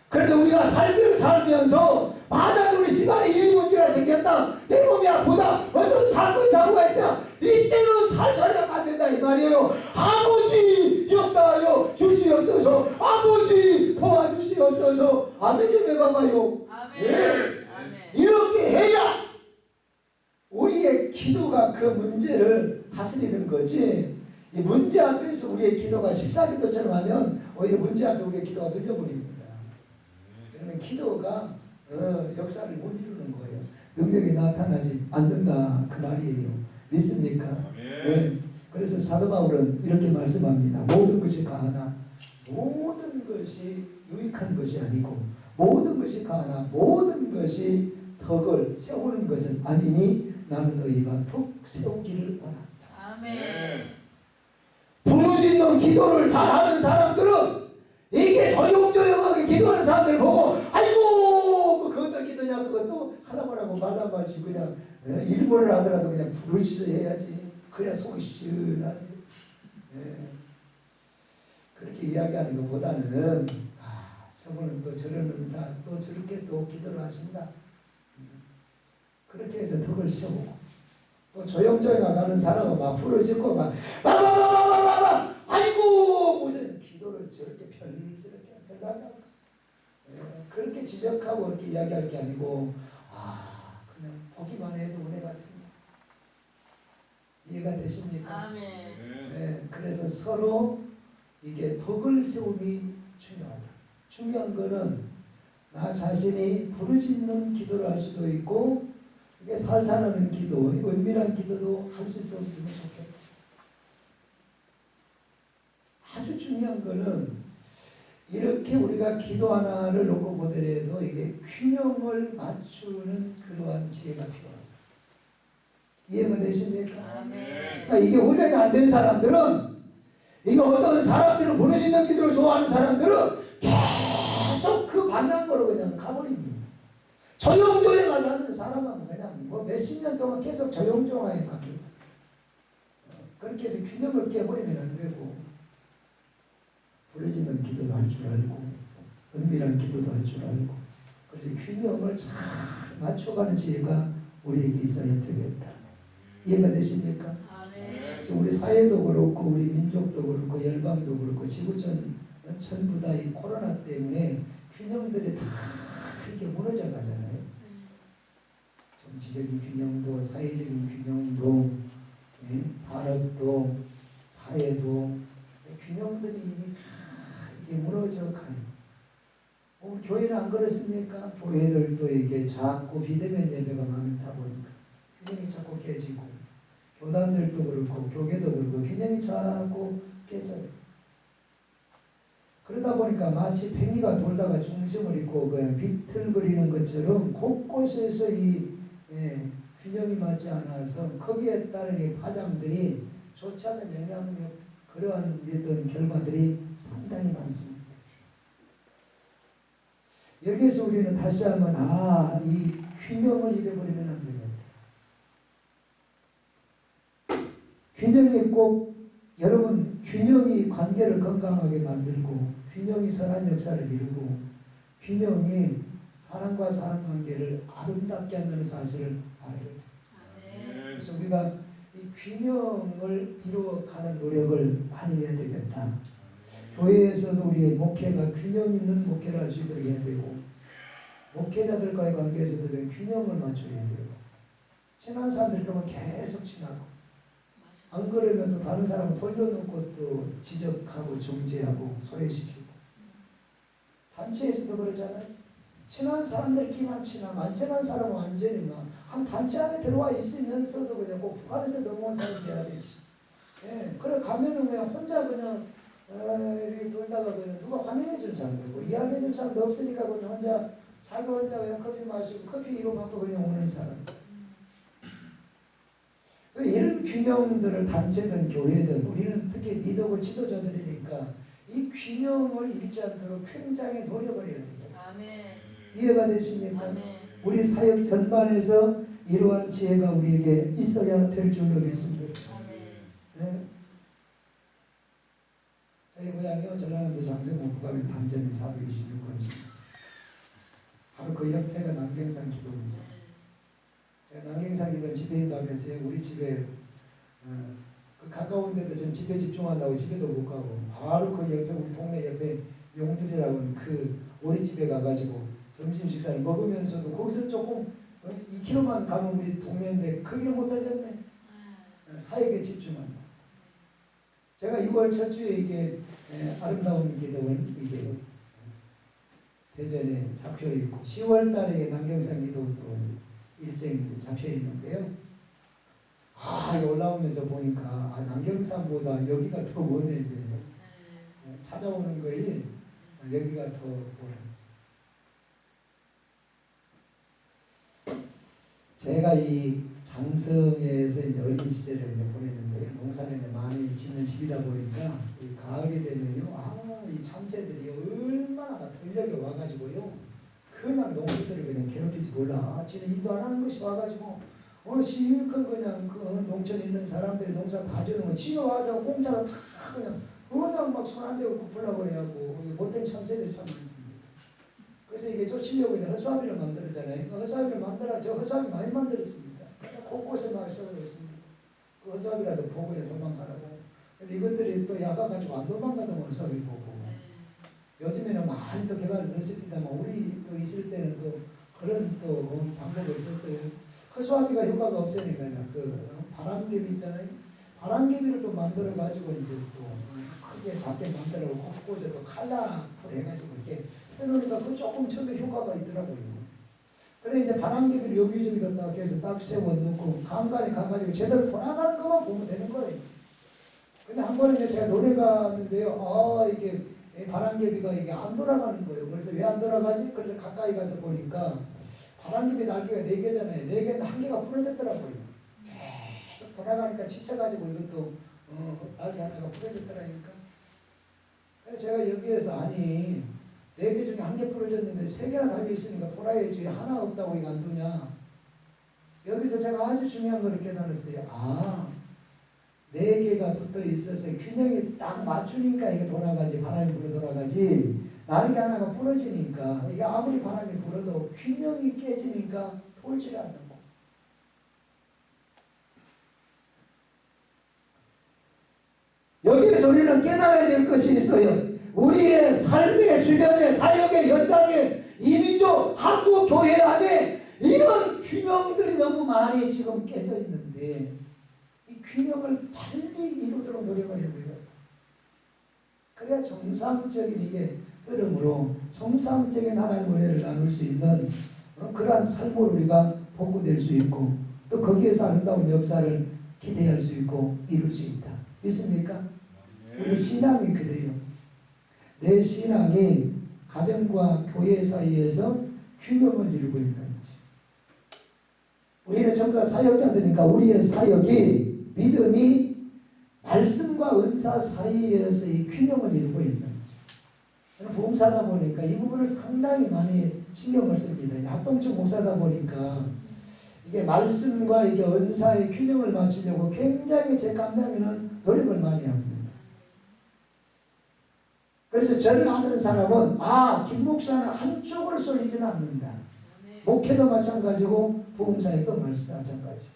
그래도 우리가 삶을 살면서 만약 우리 시간에 이 문제가 생겼다 내 몸이 아프다 어떤 사건 사고가 있다 이때는 살살 하면 안 된다 이 말이에요. 아버지 역사하여 주시옵소서. 아버지 도와주시옵소서. 아멘 좀 해봐봐요. 아멘. 예. 이렇게 해야 우리의 기도가 그 문제를 다스리는 거지. 이 문제 앞에서 우리의 기도가 식사기도처럼 하면 오히려 문제 앞에 우리의 기도가 눌려버립니다. 그러면 기도가 역사를 못 이루는 거예요. 능력이 나타나지 않는다 그 말이에요. 믿습니까? 네. 그래서 사도 바울은 이렇게 말씀합니다. 모든 것이 가하나 모든 것이 유익한 것이 아니고 모든 것이 가하나 모든 것이 덕을 세우는 것은 아니니 나는 너희가 푹 세우기를 원한다. 아멘. 부르짖는 기도를 잘하는 사람들은 이게 조용조용하게 기도하는 사람들 보고 아이고 그것도 기도냐 그것도 하라고 말라말지 그냥 일본을 하더라도 그냥 부르짖어 해야지. 그래야 속이 시원하지. 그렇게 이야기하는 것보다는 저분은 또 저런 은사 또 저렇게 또 기도를 하신다. 그렇게 학교에서 덕을 세우고 또 조용조용 가는 사람은 막 부러지고 막 바바바바바바 아이고 무슨 기도를 저렇게 별스럽게 한다. 그렇게 지적하고 이렇게 이야기할 게 아니고 그냥 보기만 해도 은혜 같은 이해가 되십니까? 아멘. 네, 그래서 서로 이게 덕을 세움이 중요하다. 중요한 거는 나 자신이 부르짖는 기도를 할 수도 있고 이게 살살하는 기도, 은밀한 기도도 할 수 있었으면 좋겠다. 아주 중요한 거는 이렇게 우리가 기도 하나를 놓고 보더라도 이게 균형을 맞추는 그러한 지혜가 필요합니다. 이해가 되십니까? 아멘. 그러니까 이게 훈련이 안 된 사람들은 이거 어떤 사람들은 부르짖는 기도를 좋아하는 사람들은 계속 그 방향으로 그냥 가버립니다. 조용조용하다는 사람은 그냥 뭐 몇십 년 동안 계속 조용조용하게 갑니다. 그렇게 해서 균형을 깨버리면 안 되고 부르짖는 기도도 할 줄 알고 은밀한 기도도 할 줄 알고 그래서 균형을 잘 맞춰가는 지혜가 우리에게 있어야 되겠다. 이해가 되십니까? 아멘. 우리 사회도 그렇고 우리 민족도 그렇고 열방도 그렇고 지구촌 전부 다 이 코로나 때문에 균형들이 다 이렇게 무너져 가잖아요. 정치적인 균형도 사회적인 균형도 산업도 사회도 균형들이 이게 무너져 가요. 우리 교회는 안 그렇습니까? 교회들도 이게 자꾸 비대면 예배가 많다 보니까 균형이 자꾸 깨지고 교단들도 그렇고 교계도 그렇고 균형이 자꾸 깨져요. 그러다 보니까 마치 팽이가 돌다가 중심을 잃고 그냥 비틀거리는 것처럼 곳곳에서 이 균형이 맞지 않아서 거기에 따른 이 파장들이 좋지 않은 영향력 그러한 어떤 결과들이 상당히 많습니다. 여기에서 우리는 다시 한번 이 균형을 잃어버리면 안 되겠다. 균형이 꼭 여러분 균형이 관계를 건강하게 만들고 균형이 선한 역사를 이루고 균형이 사람과 사람 관계를 아름답게 한다는 사실을 알아야 돼요. 그래서 우리가 이 균형을 이루어가는 노력을 많이 해야 되겠다. 교회에서도 우리의 목회가 균형 있는 목회를 할 수 있도록 해야 되고 목회자들과의 관계에서도 균형을 맞춰야 되고 친한 사람들 그러면 계속 친하고 안 그러면 또 다른 사람을 돌려놓고 또 지적하고 중재하고 소외시키고 단체에서도 그러잖아요. 친한 사람들끼리만 친하고 안 친한 사람은 완전히 한 단체 안에 들어와 있으면서도 그냥 꼭 북한에서 넘어온 사람이 돼야 되지. 그래 가면은 그냥 혼자 그냥 이렇게 돌다가 그냥 누가 환영해 줄 사람도 없고 이야기해 줄 사람도 없으니까 그냥 혼자 자기 혼자 그냥 커피 마시고 커피 이거 갖고 그냥 오는 사람. 이런 균형들을 단체든 교회든 우리는 특히 리더고 지도자들이니까 이 균형을 잃지 않도록 굉장히 노력을 해야 됩니다. 아멘. 이해가 되십니까? 아멘. 우리 사역 전반에서 이러한 지혜가 우리에게 있어야 될 줄로 믿습니다. 아멘. 네. 저희 고향이요 전라남도 장성호 북가면 담전이 426건지 바로 그 옆에가 남경산 기도원이었어요. 제가 남경산 기도 집에 있다면서요 우리 집에 그 가까운 데도 전 집에 집중한다고 집에도 못 가고 바로 그 옆에 우리 동네 옆에 용들이라고 그 오리집에 가가지고 점심 식사를 먹으면서도 거기서 조금 2km만 가면 우리 동네인데 거기를 못 달렸네. 사역에 집중한다. 제가 6월 첫 주에 이게 아름다운 기도원 이게 대전에 잡혀 있고 10월 달에 남경산 기도도 일정이 잡혀 있는데요. 올라오면서 보니까 남경산보다 여기가 더 원해야 돼요. 찾아오는 거에 여기가 더 원해요. 제가 이 장성에서 이제 어린 시절을 이제 보냈는데요. 농사를 이제 많이 짓는 집이다 보니까 이 가을이 되면요, 이 참새들이 얼마나 돌력에 와가지고요, 그냥 농부들을 그냥 괴롭히지 몰라. 지는 일도 안 하는 것이 와가지고 실컷 그냥 그 농촌에 있는 사람들이 농사 다 주는 거 지가 와가지고 공짜로 다 그냥 막 손 안 대고 굽으려고 그래갖고 못된 참새들이 참 많습니다. 그래서 이게 쫓으려고 이제 허수아비를 만들었잖아요. 허수아비를 만들어 저 허수아비 많이 만들었습니다. 곳곳에 막 세워놓습니다. 그 허수아비라도 보고 도망가라고. 근데 이것들이 또 야가가지고 안 도망가던 허수아비 보고. 요즘에는 많이 또 개발이 됐습니다만 우리 또 있을 때는 또 그런 또 방법이 있었어요. 허수아비가 효과가 없으니까요. 그 바람개비 있잖아요. 바람개비를 또 만들어 가지고 이제 또 크게 작게 만들어 곳곳에 또 칼라 해가지고 이렇게 해놓으니까 그 조금 처음에 효과가 있더라고요. 그래 이제 바람개비를 여기저기 딱 해서 딱 세워놓고 간간히 가가지고 제대로 돌아가는 것만 보면 되는 거예요. 근데 한 번은 제가 노래 가는데요. 이게 바람개비가 이게 안 돌아가는 거예요. 그래서 왜 안 돌아가지? 그래서 가까이 가서 보니까 바람개비 날개가 4개잖아요. 4개인데 1개가 부러졌더라고요. 계속 돌아가니까 지쳐가지고 이것도 날개 하나가 부러졌더라니까. 그래서 제가 여기에서 아니 4개 중에 1개 부러졌는데 3개나 달려있으니까 돌아야지 하나 없다고 이거 안 두냐. 여기서 제가 아주 중요한 걸 깨달았어요. 4개가 붙어 있어서 균형이 딱 맞추니까 이게 돌아가지, 바람이 불어 돌아가지. 날개 하나가 부러지니까 이게 아무리 바람이 불어도 균형이 깨지니까 돌지 않는 거. 여기에서 우리는 깨달아야 될 것이 있어요. 우리의 삶의 주변의 사역의 현장에 이민족 한국 교회 안에 이런 균형들이 너무 많이 지금 깨져 있는데 이 균형을 빨리 이루도록 노력을 해보려고. 그래야 정상적인 이게 흐름으로 정상적인 하나님의 은혜를 나눌 수 있는 그러한 삶을 우리가 보고될 수 있고 또 거기에서 아름다운 역사를 기대할 수 있고 이룰 수 있다. 믿습니까? 우리 신앙이 그래요. 내 신앙이 가정과 교회 사이에서 균형을 이루고 있는지. 우리는 전부 다 사역자들이니까 우리의 사역이 믿음이 말씀과 은사 사이에서 이 균형을 이루고 있는지. 저는 부흥사다 보니까 이 부분을 상당히 많이 신경을 씁니다. 합동적 목사다 보니까 이게 말씀과 이게 은사의 균형을 맞추려고 굉장히 제 감당에는 노력을 많이 합니다. 그래서 저를 아는 사람은 김 목사는 한쪽으로 쏠리지는 않는다. 목회도 마찬가지고 부흥사역도 마찬가지.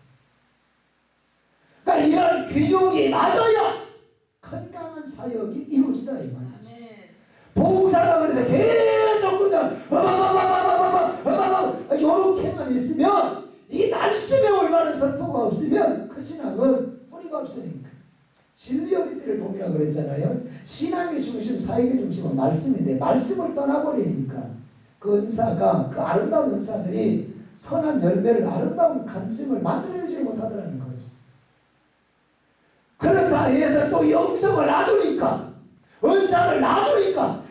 그러니까 이런 균형이 맞아야 건강한 사역이 이루어지다 이 말이죠. 부흥사가 그래서 계속 그냥 이렇게만 있으면 이 말씀에 올바른 선포가 없으면 그 신앙은 뿌리가 없으니까. 진리의 띠를 동이라고 그랬잖아요. 신앙의 중심, 사역의 중심은 말씀인데 말씀을 떠나버리니까 그 은사가 그 아름다운 은사들이 선한 열매를 아름다운 간증을 만들어내지 못하더라는 거죠. 그렇다 해서 또 영성을 놔두니까 은사를 놔두니까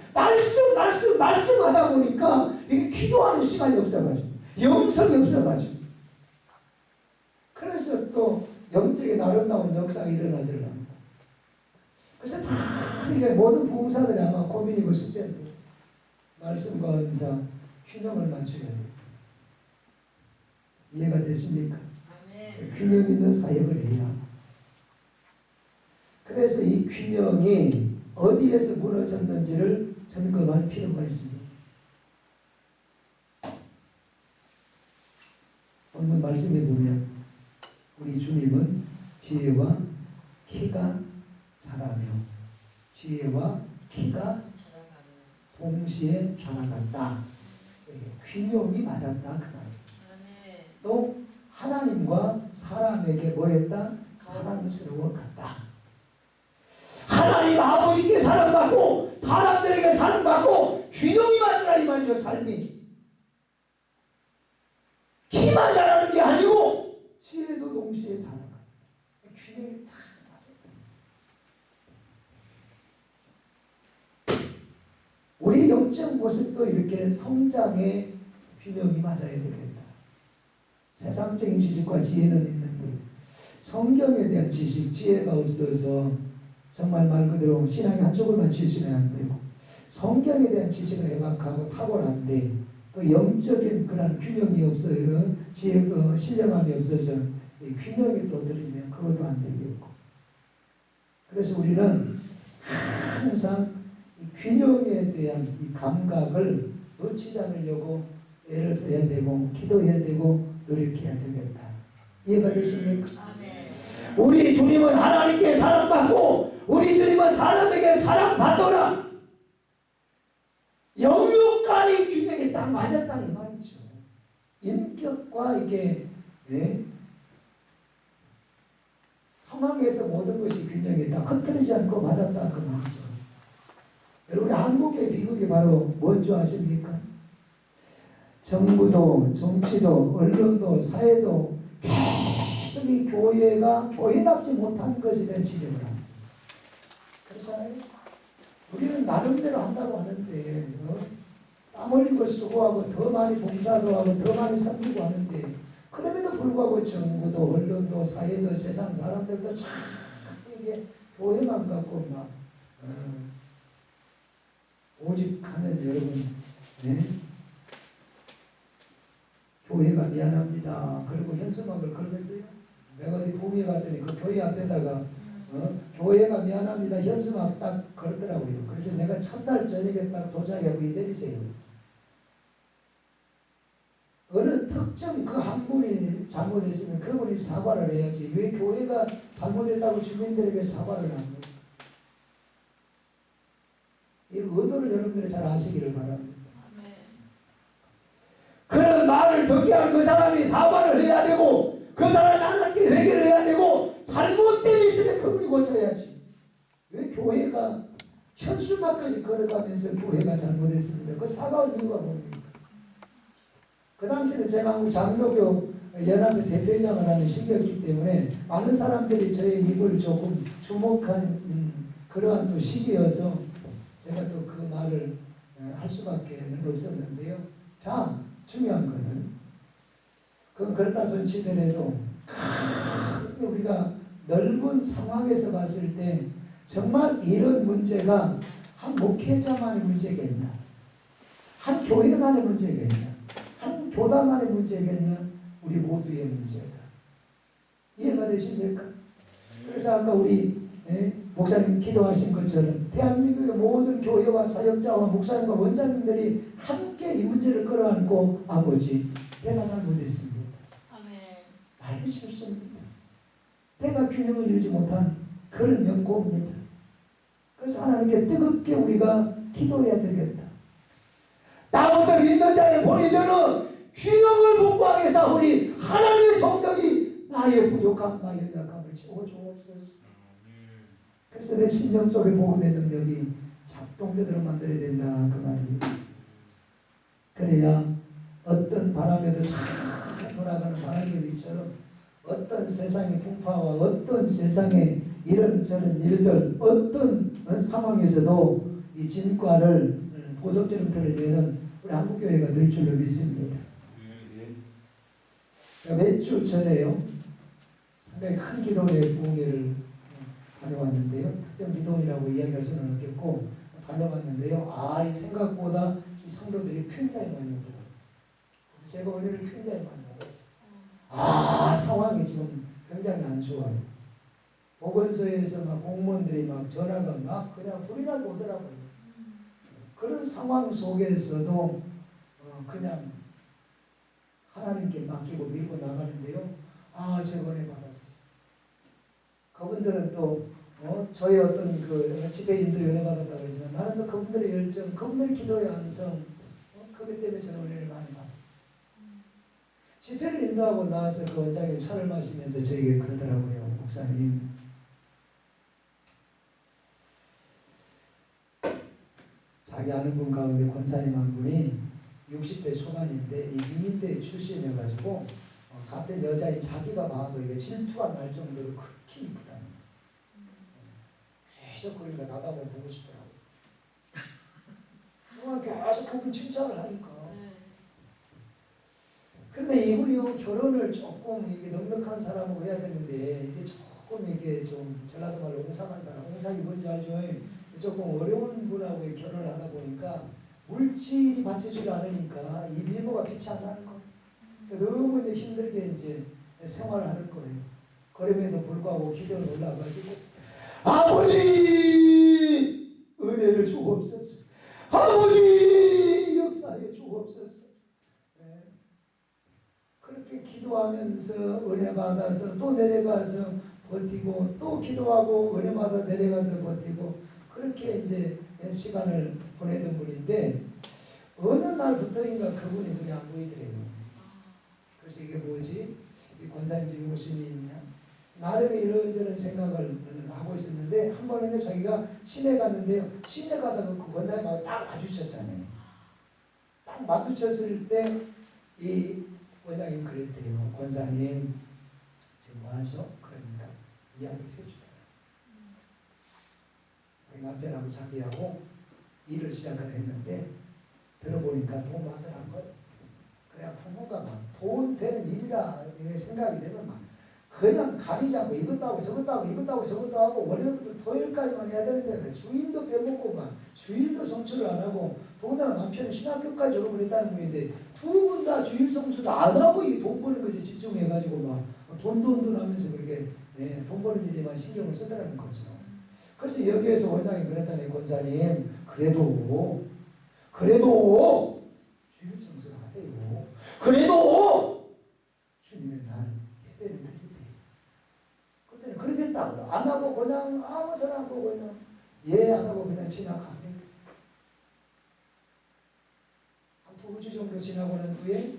말씀하다 보니까 이게 기도하는 시간이 없어가지고 영성이 없어가지고 그래서 또 영적인 아름다운 역사가 일어나질 않고 그래서 다 이게 모든 부흥사들이 아마 고민이고 숙제인데 말씀과 은사 균형을 맞춰야 돼요. 이해가 되십니까? 아멘. 균형 있는 사역을 해야. 그래서 이 균형이 어디에서 무너졌는지를 점검할 필요가 있습니다. 오늘 말씀에 보면 우리 주님은 지혜와 키가 자라며 지혜와 키가 동시에 자라간다. 균형이 맞았다 그 말이에요. 또 하나님과 사람에게 뭐했다? 사랑스러워갔다. 하나님 아버지께 사랑받고 사람들에게 사랑받고 균형이 맞더라 이 말이죠. 삶이 키만 자라는 게 아니고 지혜도 동시에 자라가. 균형이 딱 맞아요. 우리 영적 모습도 이렇게 성장의 균형이 맞아야 되겠다. 세상적인 지식과 지혜는 있는데 성경에 대한 지식, 지혜가 없어서 정말 말 그대로 신앙의 한쪽을 맞추시면 안 되고 성경에 대한 지식은 해박하고 탁월한데 또 영적인 그런 균형이 없어요. 지혜가 신령함이 없어서 이 균형이 또 들어지면 그것도 안 되겠고 그래서 우리는 항상 이 균형에 대한 이 감각을 놓치지 않으려고 애를 써야 되고 기도해야 되고 노력해야 되겠다. 이해가 되십니까? 우리 주님은 하나님께 사랑받고 우리 주님은 사람에게 사랑받더라. 영육 간의 균형이 딱 맞았다 이 말이죠. 인격과 이게 상황에서 모든 것이 균형이 딱 흐트러지지 않고 맞았다 그 말이죠. 여러분 한국의 비극이 바로 뭔지 아십니까? 정부도 정치도 언론도 사회도 계속 이 교회가 교회답지 못한 것에 대한 지적을 합니다. 그렇잖아요. 우리는 나름대로 한다고 하는데 땀 흘리고 수고하고 더 많이 봉사도 하고 더 많이 섬기고 하는데 그럼에도 불구하고 정부도 언론도 사회도 세상 사람들도 참 이게 교회만 갖고 막 오직 하면 여러분 교회가 미안합니다. 그리고 현수막을 걸었어요. 내가 어디 부미에 갔더니 그 교회 앞에다가 교회가 미안합니다. 현수막 딱 걸었더라고요. 그래서 내가 첫날 저녁에 딱 도착하고 내리세요. 어느 특정 그 한 분이 잘못했으면 그분이 사과를 해야지. 왜 교회가 잘못했다고 주민들에게 사과를 안 해요? 이 의도를 여러분들이 잘 아시기를 바랍니다. 그런 말을 듣게 한 그 사람이 사과를 해야 되고 그 사람이 하나님께 회개를 해야 되고 잘못된 있으면 그분이 고쳐야지. 왜 교회가 현수막까지 걸어가면서 교회가 잘못했습니다. 그 사과할 이유가 뭡니까? 그 당시에는 제가 한국 장로교 연합회 대표회장을 하는 시기였기 때문에 많은 사람들이 저의 입을 조금 주목한 그러한 또 시기여서 제가 또 그 말을 할 수밖에 없었는데요. 자, 중요한 거는 그건 그렇다 손치더라도 우리가 넓은 상황에서 봤을 때 정말 이런 문제가 한 목회자만의 문제겠냐, 한 교회만의 문제겠냐, 한 교단만의 문제겠냐, 우리 모두의 문제다. 이해가 되십니까? 그래서 아까 우리 목사님 기도하신 것처럼 대한민국의 모든 교회와 사역자와 목사님과 원장님들이 함께 이 문제를 끌어안고 아버지 내가 잘못했습니다. 나의 실수입니다. 내가 균형을 이루지 못한 그런 연고입니다. 그래서 하나님께 뜨겁게 우리가 기도해야 되겠다. 나부터 믿는 자의 본이 되는 균형을 복구하기 위해서 우리 하나님의 성령이 나의 부족함, 나의 연약함을 채워주옵소서. 그래서 내 심령 속에 복음의 능력이 작동되도록 만들어야 된다 그 말이에요. 그래야 어떤 바람에도 잘 돌아가는 바람개비처럼 어떤 세상의 풍파와 어떤 세상의 이런저런 일들 어떤 상황에서도 이 진과를 보석처럼 드러내는 우리 한국교회가 될 줄로 믿습니다. 몇 주 전에요. 상당히 큰 기도회 부흥회를 다녀왔는데요. 특정 기도회라고 이야기할 수는 없겠고 다녀왔는데요. 이 생각보다 이 성도들이 굉장히 많이 오더라고요. 그래서 제가 은혜를 굉장히 많이 받았어요. 상황이 지금 굉장히 안 좋아요. 보건소에서 막 공무원들이 막 전화가 막 그냥 불이 나고 오더라고요. 그런 상황 속에서도 그냥 하나님께 맡기고 밀고 나가는데요. 제가 은혜 받았어요. 그분들은 또 저의 어떤 그 집회인도 은혜 받았다고 그러지만 나는 또 그분들의 열정, 그분들의 기도의 안성 그것 때문에 저는 은혜를 많이 받았어요. 집회를 인도하고 나와서 그 원장님 차를 마시면서 저에게 그러더라고요. 목사님, 자기 아는 분 가운데 권사님 한 분이 60대 초반인데 이 미인대 출신이어가지고 같은 여자인 자기가 봐도 이게 질투가 날 정도로 그렇게 이쁘다. 계속 그러니까 나도 한번 보고 싶더라고요. 계속 그분 칭찬을 하니까. 근데 이분이요 결혼을 조금 이게 넉넉한 사람하고 해야 되는데 이게 조금 이게 좀 전라도 말로 옹상한 사람, 옹상이 뭔지 알죠? 조금 어려운 분하고 결혼을 하다 보니까 물질이 받쳐주지 않으니까 이 미모가 빛이 안 나는 거예요. 너무 이제 힘들게 이제 생활을 하는 거예요. 그럼에도 불구하고 기도를 올라가지고 아버지 은혜를 주옵소서. 아버지 역사 역사해 주옵소서. 네. 그렇게 기도하면서 은혜 받아서 또 내려가서 버티고 또 기도하고 은혜 받아 내려가서 버티고 그렇게 이제 시간을 보내던 분인데 어느 날부터인가 그분이 눈에 안 보이더래요. 그래서 이게 뭐지? 이 권사님 집에 무슨 일이 있냐? 나름의 이런저런 생각을 하고 있었는데 한 번은 자기가 시내 갔는데요. 시내 가다가 그 권사님하고 딱 마주쳤잖아요. 딱 마주쳤을 때 이 원장님 그랬대요. 권사님 지금 뭐 하죠? 그러니까 이야기를 해주더라고요. 자기 남편하고 자기하고 일을 시작을 했는데 들어보니까 돈 맛을 한 거예요. 그래야 부부가 막 돈 되는 일이라 생각이 되면 막 그냥 가리지 않고 이것도 하고 저것도 하고 이것도 하고 저것도 하고 월요일부터 토요일까지만 해야 되는데 주일도 빼먹고 막 주일도 성취를 안 하고 더군다나 남편은 신학교까지 졸업을 했다는 분인데 두 분 다 주일 성수도 안 하고 이 돈 버는 것에 집중해가지고 막 돈 하면서 그렇게 돈 버는 일에만 신경을 쓰더라는 거죠. 그래서 여기에서 원장이 그랬다네. 권사님 그래도 주일 성수를 하세요. 그래도 주님의 날 예배를 드리세요. 그때는 그러겠다고 안 하고 그냥 아무 소리 안 하고 그냥 안 하고 그냥 지나가네. 한 2주 정도 지나고 난 후에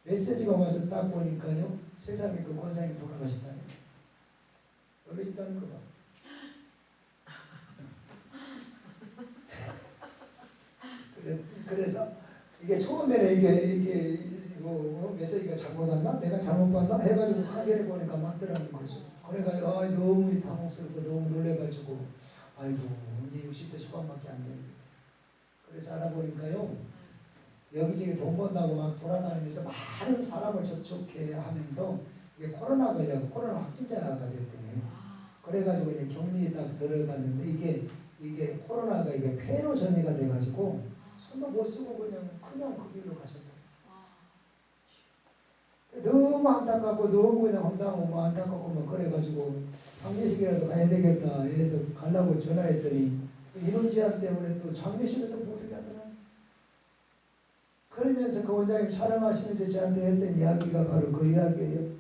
메시지가 와서 딱 보니까요. 세상에 그 권사님이 돌아가셨다네. 원래 있다는 거 봐. 그래서 이게 처음에는 이게 메시지가 잘못 왔나? 내가 잘못 봤나? 해가지고 하게를 보니까 맞더라는 거죠. 그래가지고 너무 당혹스럽고 너무 놀래가지고 아이고 이제 60대 초반밖에 안 됐는데 그래서 알아보니까요 여기저기 돈 번다고 막 돌아다니면서 많은 사람을 접촉해 하면서 이게 코로나 걸려고 코로나 확진자가 됐더니 그래가지고 이제 격리에 딱 들어갔는데 이게 코로나가 이게 폐로 전이가 돼가지고 손도 못 쓰고 그냥 그 길로 가셨다. 너무 안타깝고 너무 그냥 혼나고 뭐 안타깝고 뭐 그래가지고 장례식이라도 가야 되겠다 해서 가려고 전화했더니 인원제한 때문에 또 장례식을 또 못하게 하더라. 그러면서 그 원장님 촬영하시면서 저한테 했던 이야기가 바로 그 이야기예요.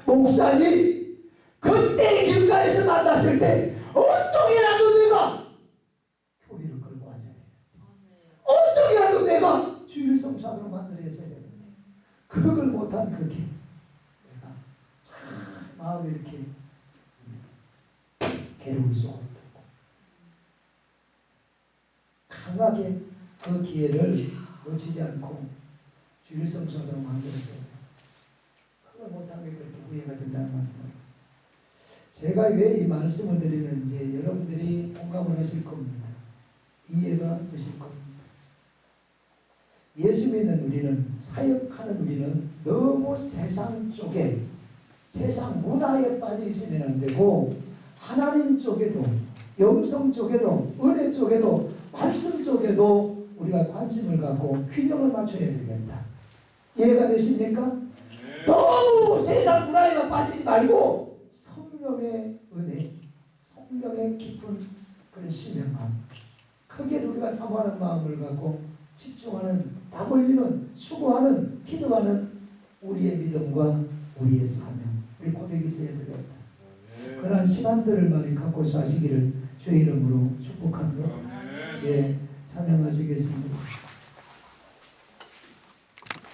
목사님 그때 길가에서 만났을 때 어떻게라도 내가 교회를 끌고 왔어야 돼. 어떻게라도 내가 주일 성수하도록 만들었어야 되는데 그걸 못한 그게 내가 참 마음이 이렇게 괴로울 수가 없고 강하게 그 기회를 놓치지 않고 주일 성수하도록 만들었어야 돼. 그걸 못한 게 그렇게 후회가 된다는 말씀입니다. 제가 왜 이 말씀을 드리는지 여러분들이 공감을 하실 겁니다. 이해가 되실 겁니다. 예수 믿는 우리는 사역하는 우리는 너무 세상 쪽에 세상 문화에 빠져 있으면 안 되고 하나님 쪽에도 영성 쪽에도 은혜 쪽에도 말씀 쪽에도 우리가 관심을 갖고 균형을 맞춰야 되겠다. 이해가 되십니까? 너무 세상 문화에만 빠지지 말고 성령의 은혜, 성령의 깊은 그런 신명감 크게 우리가 사모하는 마음을 갖고 집중하는, 땀 흘리는, 수고하는, 기도하는 우리의 믿음과 우리의 사명, 우리 고백이 있어야 되겠다. 그러한 시간들을 많이 갖고 사시기를 주의 이름으로 축복합니다. 예, 찬양하시겠습니다.